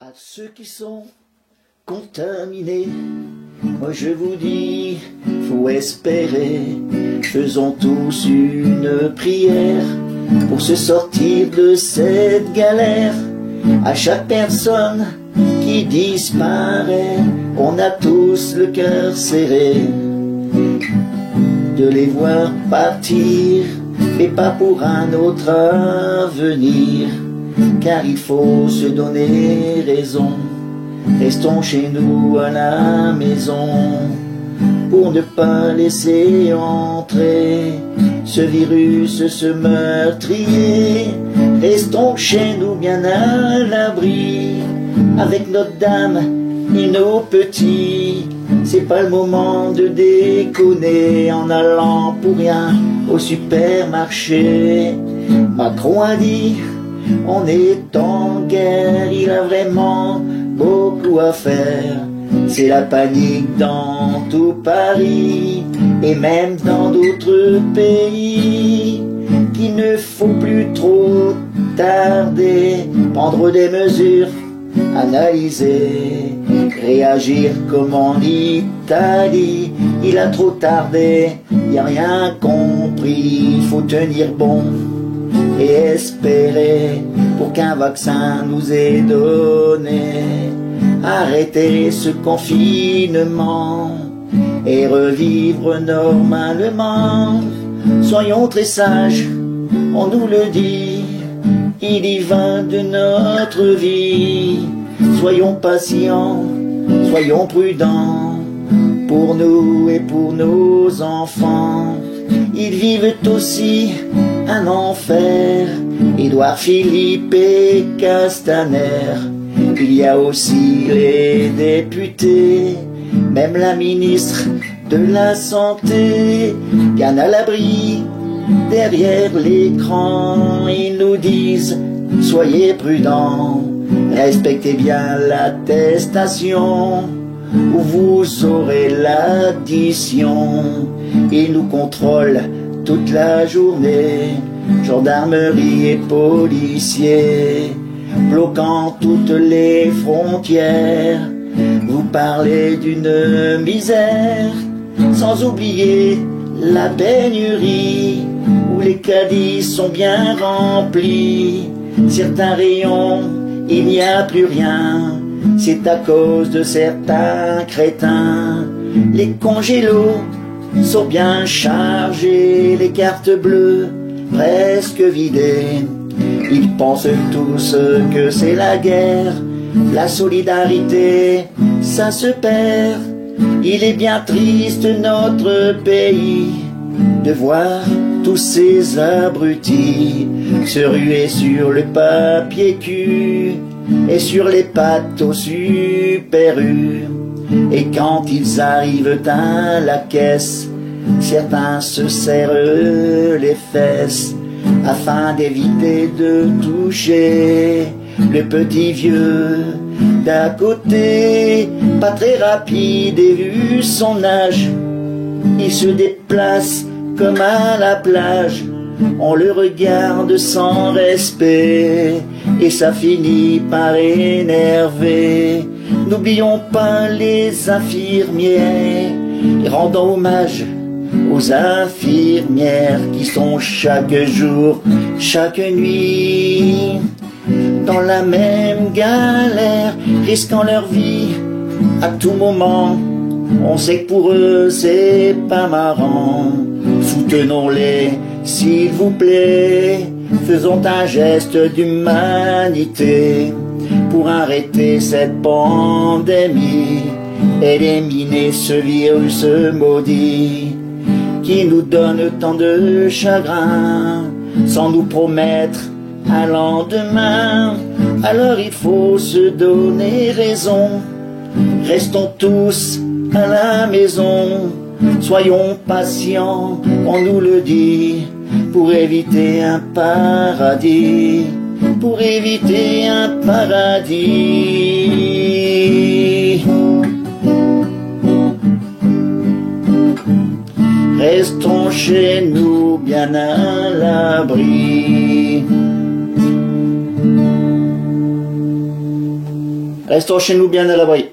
À ceux qui sont contaminés, moi je vous dis, faut espérer. Faisons tous une prière pour se sortir de cette galère. À chaque personne qui disparaît, on a tous le cœur serré de les voir partir, mais pas pour un autre avenir, car il faut se donner raison. Restons chez nous à la maison pour ne pas laisser entrer ce virus, ce meurtrier. Restons chez nous bien à l'abri avec notre dame et nos petits. C'est pas le moment de déconner en allant pour rien au supermarché. Macron a dit on est en guerre, il a vraiment beaucoup à faire. C'est la panique dans tout Paris et même dans d'autres pays, qu'il ne faut plus trop tarder, prendre des mesures, analyser, réagir comme en Italie. Il a trop tardé, y a rien compris, il faut tenir bon et espérer pour qu'un vaccin nous est donné. Arrêter ce confinement et revivre normalement. Soyons très sages, on nous le dit, il y va de notre vie. Soyons patients, soyons prudents, pour nous et pour nos enfants. Ils vivent aussi un enfer, Édouard Philippe et Castaner. Il y a aussi les députés, même la ministre de la Santé, bien à l'abri derrière l'écran. Ils nous disent soyez prudents, respectez bien l'attestation ou vous aurez l'addition. Ils nous contrôlent toute la journée, gendarmerie et policiers, bloquant toutes les frontières. Vous parlez d'une misère, sans oublier la pénurie, où les caddies sont bien remplis. Certains rayons, il n'y a plus rien, c'est à cause de certains crétins. Les congélos sont bien chargés, les cartes bleues presque vidées. Ils pensent tous que c'est la guerre, la solidarité, ça se perd. Il est bien triste notre pays de voir tous ces abrutis se ruer sur le papier cul et sur les pâtes au Super U. Et quand ils arrivent à la caisse, certains se serrent les fesses afin d'éviter de toucher le petit vieux d'à côté. Pas très rapide et vu son âge, il se déplace comme à la plage. On le regarde sans respect et ça finit par énerver. N'oublions pas les infirmiers et rendons hommage aux infirmières qui sont chaque jour, chaque nuit dans la même galère, risquant leur vie à tout moment. On sait que pour eux c'est pas marrant. Soutenons-les s'il vous plaît, faisons un geste d'humanité pour arrêter cette pandémie, éliminer ce virus maudit qui nous donne tant de chagrin sans nous promettre un lendemain. Alors il faut se donner raison, restons tous à la maison, soyons patients, on nous le dit, pour éviter un paradis, pour éviter un paradis. Restons chez nous bien à l'abri. Restons chez nous bien à l'abri.